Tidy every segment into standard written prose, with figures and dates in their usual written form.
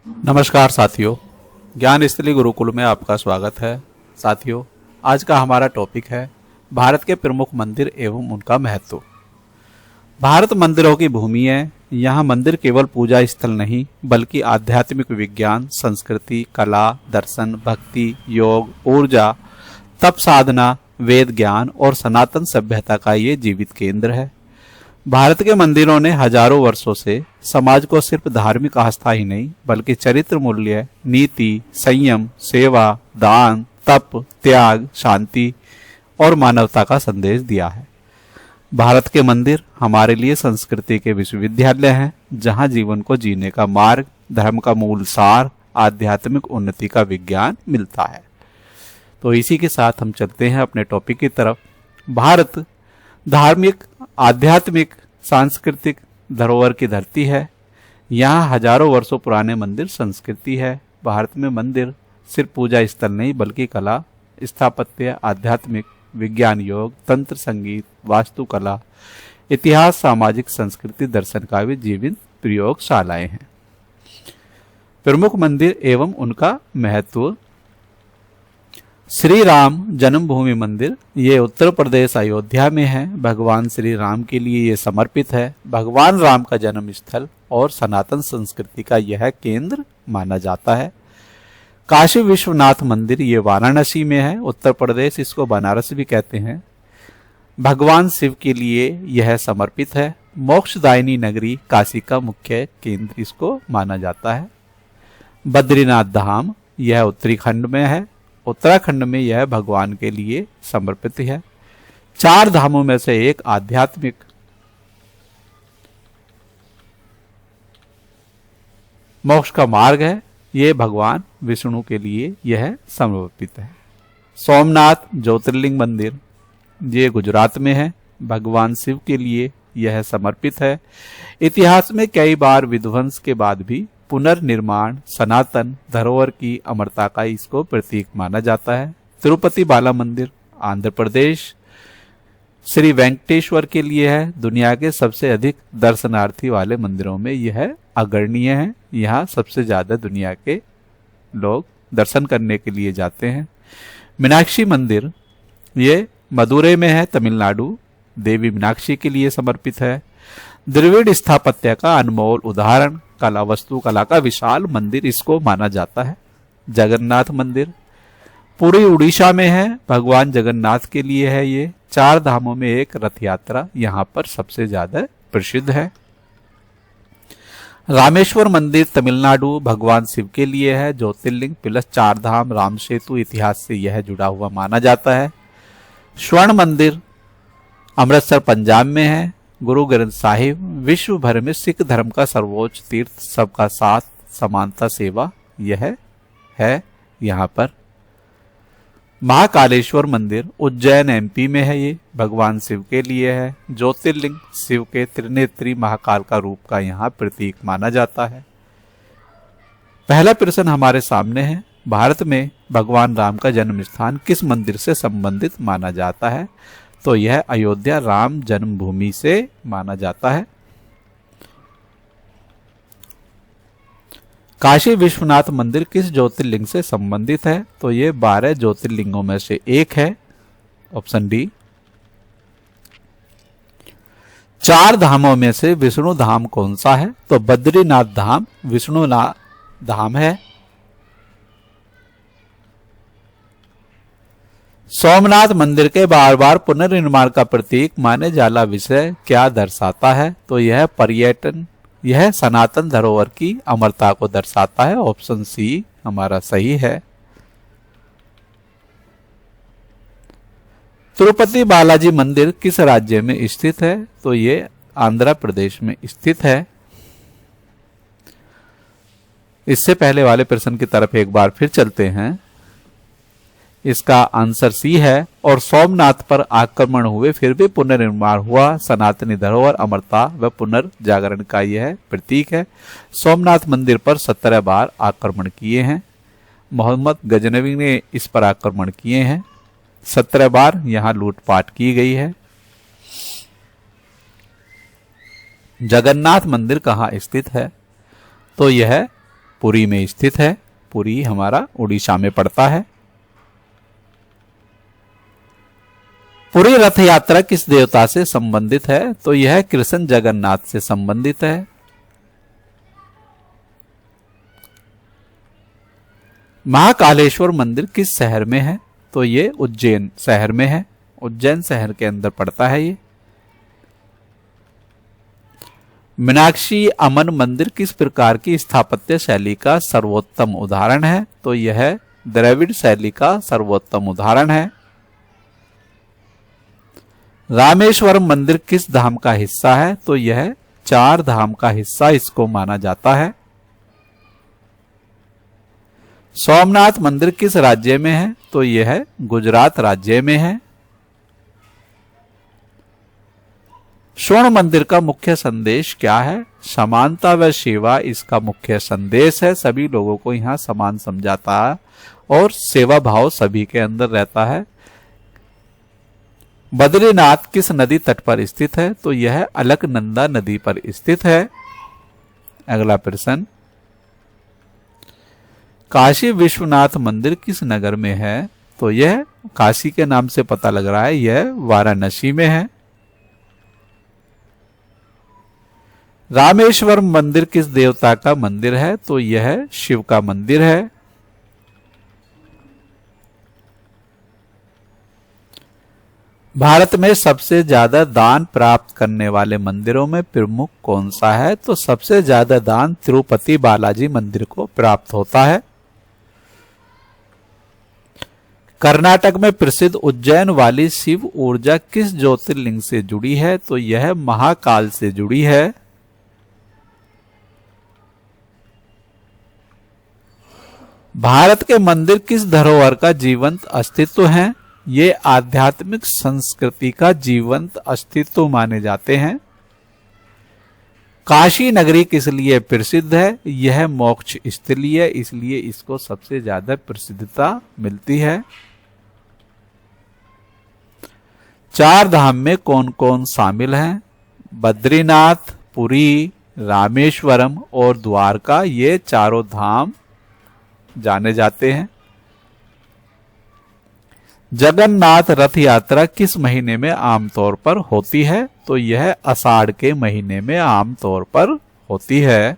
नमस्कार साथियों, ज्ञान स्थली गुरुकुल में आपका स्वागत है। साथियों, आज का हमारा टॉपिक है भारत के प्रमुख मंदिर एवं उनका महत्व। भारत मंदिरों की भूमि है। यहाँ मंदिर केवल पूजा स्थल नहीं बल्कि आध्यात्मिक विज्ञान, संस्कृति, कला, दर्शन, भक्ति, योग, ऊर्जा, तप साधना, वेद ज्ञान और सनातन सभ्यता का ये जीवित केंद्र है। भारत के मंदिरों ने हजारों वर्षों से समाज को सिर्फ धार्मिक आस्था ही नहीं बल्कि चरित्र मूल्य, नीति, संयम, सेवा, दान, तप, त्याग, शांति और मानवता का संदेश दिया है। भारत के मंदिर हमारे लिए संस्कृति के विश्वविद्यालय हैं, जहां जीवन को जीने का मार्ग, धर्म का मूल सार, आध्यात्मिक उन्नति का विज्ञान मिलता है। तो इसी के साथ हम चलते हैं अपने टॉपिक की तरफ। भारत धार्मिक, आध्यात्मिक, सांस्कृतिक धरोहर की धरती है। यहाँ हजारों वर्षों पुराने मंदिर संस्कृति है। भारत में मंदिर सिर्फ पूजा स्थल नहीं बल्कि कला, स्थापत्य, आध्यात्मिक, विज्ञान, योग, तंत्र, संगीत, वास्तुकला, इतिहास, सामाजिक संस्कृति, दर्शन का भी जीवित प्रयोगशालाएं हैं। प्रमुख मंदिर एवं उनका महत्व। श्री राम जन्मभूमि मंदिर, ये उत्तर प्रदेश अयोध्या में है। भगवान श्री राम के लिए ये समर्पित है। भगवान राम का जन्म स्थल और सनातन संस्कृति का यह केंद्र माना जाता है। काशी विश्वनाथ मंदिर, ये वाराणसी में है, उत्तर प्रदेश, इसको बनारस भी कहते हैं। भगवान शिव के लिए यह समर्पित है। मोक्षदायिनी नगरी काशी का मुख्य केंद्र इसको माना जाता है। बद्रीनाथ धाम, यह उत्तराखंड में है। उत्तराखंड में यह भगवान के लिए समर्पित है। चार धामों में से एक आध्यात्मिक मोक्ष का मार्ग है। यह भगवान विष्णु के लिए यह समर्पित है। सोमनाथ ज्योतिर्लिंग मंदिर, ये गुजरात में है। भगवान शिव के लिए यह समर्पित है। इतिहास में कई बार विध्वंस के बाद भी पुनर्निर्माण, सनातन धरोहर की अमरता का इसको प्रतीक माना जाता है। तिरुपति बाला मंदिर, आंध्र प्रदेश, श्री वेंकटेश्वर के लिए है। दुनिया के सबसे अधिक दर्शनार्थी वाले मंदिरों में यह अग्रणीय है। यहाँ सबसे ज्यादा दुनिया के लोग दर्शन करने के लिए जाते हैं। मीनाक्षी मंदिर, ये मदुरै में है, तमिलनाडु, देवी मीनाक्षी के लिए समर्पित है। द्रविड़ स्थापत्य का अनमोल उदाहरण, कला वस्तु कला का विशाल मंदिर इसको माना जाता है। जगन्नाथ मंदिर पूरी उड़ीसा में है। भगवान जगन्नाथ के लिए है ये। चार धामों में एक रथ यात्रा यहाँ पर सबसे ज्यादा प्रसिद्ध है। रामेश्वर मंदिर तमिलनाडु, भगवान शिव के लिए है। ज्योतिर्लिंग प्लस चार धाम, राम सेतु, इतिहास से यह जुड़ा हुआ माना जाता है। स्वर्ण मंदिर अमृतसर पंजाब में है। गुरु ग्रंथ साहिब, विश्व भर में सिख धर्म का सर्वोच्च तीर्थ, सबका साथ, समानता, सेवा, यह है यहाँ पर। महाकालेश्वर मंदिर उज्जैन एमपी में है। ये भगवान शिव के लिए है। ज्योतिर्लिंग शिव के त्रिनेत्री महाकाल का रूप का यहाँ प्रतीक माना जाता है। पहला प्रश्न हमारे सामने है, भारत में भगवान राम का जन्म स्थान किस मंदिर से संबंधित माना जाता है? तो यह अयोध्या राम जन्मभूमि से माना जाता है। काशी विश्वनाथ मंदिर किस ज्योतिर्लिंग से संबंधित है? तो यह 12 ज्योतिर्लिंगों में से एक है, ऑप्शन डी। चार धामों में से विष्णु धाम कौन सा है? तो बद्रीनाथ धाम विष्णुनाथ धाम है। सोमनाथ मंदिर के बार बार पुनर्निर्माण का प्रतीक माने जाला विषय क्या दर्शाता है? तो यह पर्यटन, यह सनातन धरोहर की अमरता को दर्शाता है। ऑप्शन सी हमारा सही है। तिरुपति बालाजी मंदिर किस राज्य में स्थित है? तो ये आंध्र प्रदेश में स्थित है। इससे पहले वाले प्रश्न की तरफ एक बार फिर चलते हैं। इसका आंसर सी है। और सोमनाथ पर आक्रमण हुए फिर भी पुनर्निर्माण हुआ। सनातनी धरोहर, अमरता व पुनर्जागरण का यह प्रतीक है। सोमनाथ मंदिर पर 17 बार आक्रमण किए हैं। मोहम्मद गजनवी ने इस पर आक्रमण किए हैं। 17 बार यहाँ लूटपाट की गई है। जगन्नाथ मंदिर कहाँ स्थित है? तो यह पुरी में स्थित है। पुरी हमारा उड़ीसा में पड़ता है। पुरी रथ यात्रा किस देवता से संबंधित है? तो यह कृष्ण जगन्नाथ से संबंधित है। महाकालेश्वर मंदिर किस शहर में है? तो ये उज्जैन शहर में है। उज्जैन शहर के अंदर पड़ता है ये। मीनाक्षी अमन मंदिर किस प्रकार की स्थापत्य शैली का सर्वोत्तम उदाहरण है? तो यह द्रविड़ शैली का सर्वोत्तम उदाहरण है। रामेश्वरम मंदिर किस धाम का हिस्सा है? तो यह 4 धाम का हिस्सा इसको माना जाता है। सोमनाथ मंदिर किस राज्य में है? तो यह गुजरात राज्य में है। स्वर्ण मंदिर का मुख्य संदेश क्या है? समानता व सेवा इसका मुख्य संदेश है। सभी लोगों को यहां समान समझाता है और सेवा भाव सभी के अंदर रहता है। बद्रीनाथ किस नदी तट पर स्थित है? तो यह अलकनंदा नदी पर स्थित है। अगला प्रश्न, काशी विश्वनाथ मंदिर किस नगर में है? तो यह काशी के नाम से पता लग रहा है, यह वाराणसी में है। रामेश्वर मंदिर किस देवता का मंदिर है? तो यह शिव का मंदिर है। भारत में सबसे ज्यादा दान प्राप्त करने वाले मंदिरों में प्रमुख कौन सा है? तो सबसे ज्यादा दान तिरुपति बालाजी मंदिर को प्राप्त होता है। कर्नाटक में प्रसिद्ध उज्जैन वाली शिव ऊर्जा किस ज्योतिर्लिंग से जुड़ी है? तो यह महाकाल से जुड़ी है। भारत के मंदिर किस धरोहर का जीवंत अस्तित्व हैं? ये आध्यात्मिक संस्कृति का जीवंत अस्तित्व माने जाते हैं। काशी नगरी किस लिए प्रसिद्ध है? यह मोक्ष स्थली है, इसलिए इसको सबसे ज्यादा प्रसिद्धता मिलती है। 4 धाम में कौन कौन शामिल हैं? बद्रीनाथ, पुरी, रामेश्वरम और द्वारका, ये चारों धाम जाने जाते हैं। जगन्नाथ रथ यात्रा किस महीने में आमतौर पर होती है? तो यह आषाढ़ के महीने में आमतौर पर होती है।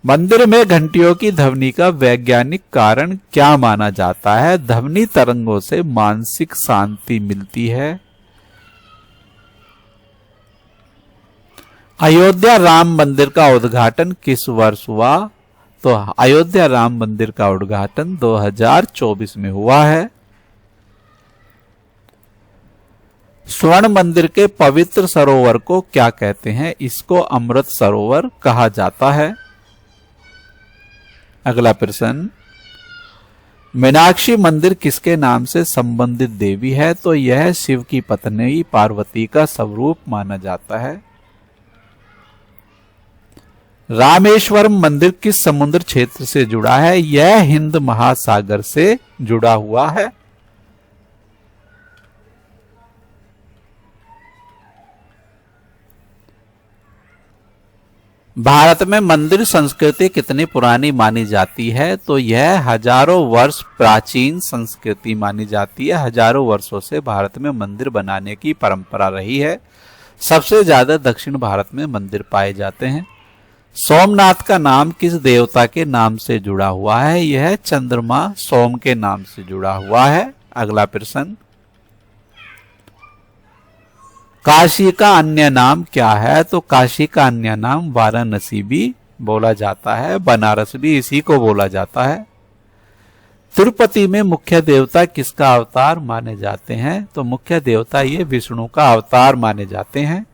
मंदिर में घंटियों की ध्वनि का वैज्ञानिक कारण क्या माना जाता है? ध्वनि तरंगों से मानसिक शांति मिलती है। अयोध्या राम मंदिर का उद्घाटन किस वर्ष हुआ? तो अयोध्या राम मंदिर का उद्घाटन 2024 में हुआ है। स्वर्ण मंदिर के पवित्र सरोवर को क्या कहते हैं? इसको अमृत सरोवर कहा जाता है। अगला प्रश्न, मीनाक्षी मंदिर किसके नाम से संबंधित देवी है? तो यह शिव की पत्नी पार्वती का स्वरूप माना जाता है। रामेश्वरम मंदिर किस समुद्र क्षेत्र से जुड़ा है? यह हिंद महासागर से जुड़ा हुआ है। भारत में मंदिर संस्कृति कितनी पुरानी मानी जाती है? तो यह हजारों वर्ष प्राचीन संस्कृति मानी जाती है। हजारों वर्षों से भारत में मंदिर बनाने की परंपरा रही है। सबसे ज्यादा दक्षिण भारत में मंदिर पाए जाते हैं। सोमनाथ का नाम किस देवता के नाम से जुड़ा हुआ है? यह चंद्रमा सोम के नाम से जुड़ा हुआ है। अगला प्रश्न, काशी का अन्य नाम क्या है? तो काशी का अन्य नाम वाराणसी भी बोला जाता है, बनारस भी इसी को बोला जाता है। तिरुपति में मुख्य देवता किसका अवतार माने जाते हैं? तो मुख्य देवता ये विष्णु का अवतार माने जाते हैं।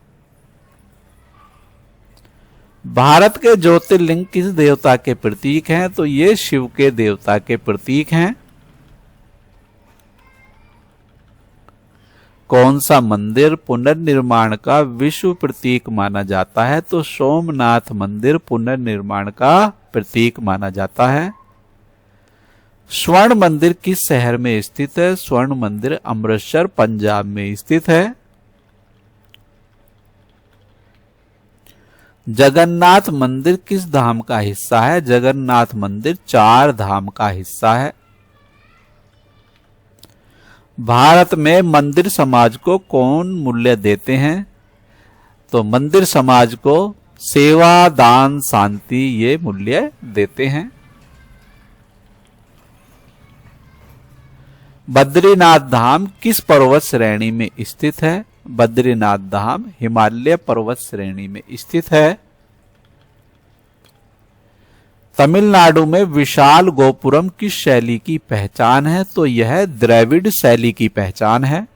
भारत के ज्योतिर्लिंग किस देवता के प्रतीक हैं? तो ये शिव के देवता के प्रतीक हैं। कौन सा मंदिर पुनर्निर्माण का विश्व प्रतीक माना जाता है? तो सोमनाथ मंदिर पुनर्निर्माण का प्रतीक माना जाता है। स्वर्ण मंदिर किस शहर में स्थित है? स्वर्ण मंदिर अमृतसर पंजाब में स्थित है। जगन्नाथ मंदिर किस धाम का हिस्सा है? जगन्नाथ मंदिर 4 धाम का हिस्सा है। भारत में मंदिर समाज को कौन मूल्य देते हैं? तो मंदिर समाज को सेवा, दान, शांति ये मूल्य देते हैं। बद्रीनाथ धाम किस पर्वत श्रेणी में स्थित है? बद्रीनाथ धाम हिमालय पर्वत श्रेणी में स्थित है। तमिलनाडु में विशाल गोपुरम किस शैली की पहचान है? तो यह द्रविड़ शैली की पहचान है।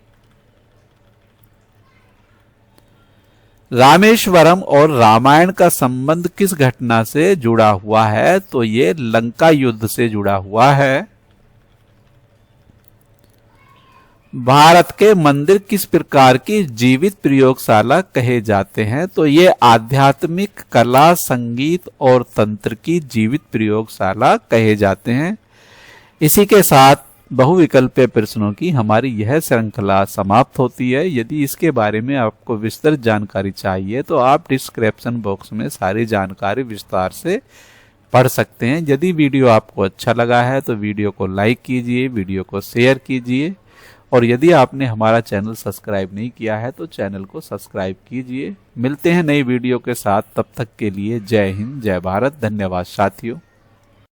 रामेश्वरम और रामायण का संबंध किस घटना से जुड़ा हुआ है? तो ये लंका युद्ध से जुड़ा हुआ है। भारत के मंदिर किस प्रकार की जीवित प्रयोगशाला कहे जाते हैं? तो ये आध्यात्मिक, कला, संगीत और तंत्र की जीवित प्रयोगशाला कहे जाते हैं। इसी के साथ बहुविकल्पीय प्रश्नों की हमारी यह श्रृंखला समाप्त होती है। यदि इसके बारे में आपको विस्तृत जानकारी चाहिए तो आप डिस्क्रिप्शन बॉक्स में सारी जानकारी विस्तार से पढ़ सकते हैं। यदि वीडियो आपको अच्छा लगा है तो वीडियो को लाइक कीजिए, वीडियो को शेयर कीजिए और यदि आपने हमारा चैनल सब्सक्राइब नहीं किया है तो चैनल को सब्सक्राइब कीजिए। मिलते हैं नई वीडियो के साथ, तब तक के लिए जय हिंद, जय भारत, धन्यवाद साथियों।